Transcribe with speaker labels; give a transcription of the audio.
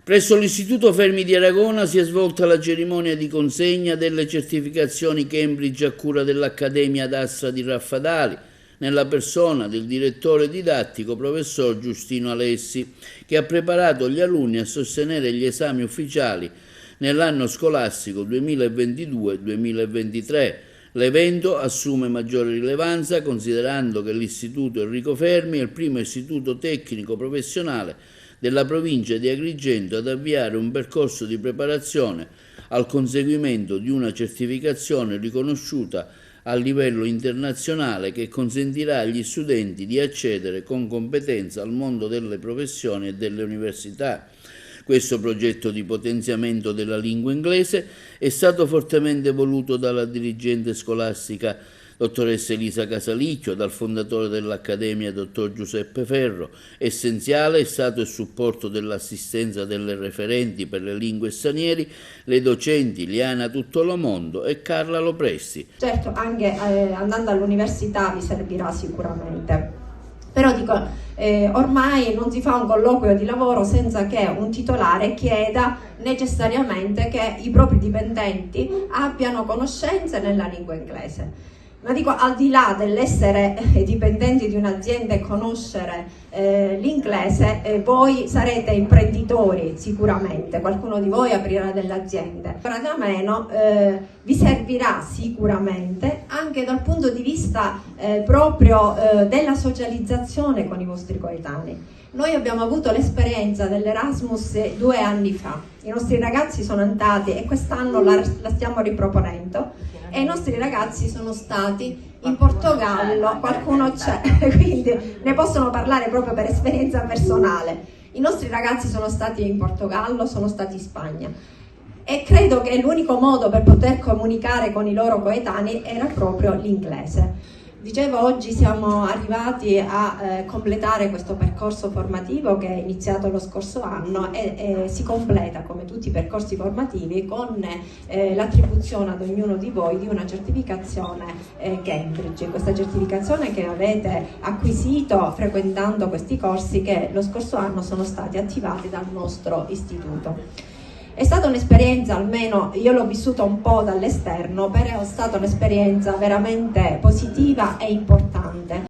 Speaker 1: Presso l'Istituto Fermi di Aragona si è svolta la cerimonia di consegna delle certificazioni Cambridge a cura dell'Accademia d'Assa di Raffadali, nella persona del direttore didattico professor Giustino Alessi, che ha preparato gli alunni a sostenere gli esami ufficiali nell'anno scolastico 2022-2023. L'evento assume maggiore rilevanza considerando che l'Istituto Enrico Fermi è il primo istituto tecnico professionale della provincia di Agrigento ad avviare un percorso di preparazione al conseguimento di una certificazione riconosciuta a livello internazionale che consentirà agli studenti di accedere con competenza al mondo delle professioni e delle università. Questo progetto di potenziamento della lingua inglese è stato fortemente voluto dalla dirigente scolastica dottoressa Elisa Casalicchio, dal fondatore dell'Accademia dottor Giuseppe Ferro. Essenziale è stato il supporto dell'assistenza delle referenti per le lingue straniere, le docenti Liana Tuttolomondo e Carla Lopresti.
Speaker 2: Certo, anche andando all'università vi servirà sicuramente. Però dico, ormai non si fa un colloquio di lavoro senza che un titolare chieda necessariamente che i propri dipendenti abbiano conoscenze nella lingua inglese. Ma dico, al di là dell'essere dipendenti di un'azienda e conoscere l'inglese, voi sarete imprenditori sicuramente, qualcuno di voi aprirà delle aziende. Ora da meno vi servirà sicuramente anche dal punto di vista proprio della socializzazione con i vostri coetanei. Noi abbiamo avuto l'esperienza dell'Erasmus 2 anni fa, i nostri ragazzi sono andati e quest'anno la stiamo riproponendo e i nostri ragazzi sono stati in Portogallo, qualcuno c'è, quindi ne possono parlare proprio per esperienza personale. I nostri ragazzi sono stati in Portogallo, sono stati in Spagna e credo che l'unico modo per poter comunicare con i loro coetanei era proprio l'inglese. Dicevo, oggi siamo arrivati a completare questo percorso formativo che è iniziato lo scorso anno e si completa come tutti i percorsi formativi con l'attribuzione ad ognuno di voi di una certificazione Cambridge. Questa certificazione che avete acquisito frequentando questi corsi che lo scorso anno sono stati attivati dal nostro istituto. È stata un'esperienza, almeno io l'ho vissuta un po' dall'esterno, però è stata un'esperienza veramente positiva e importante.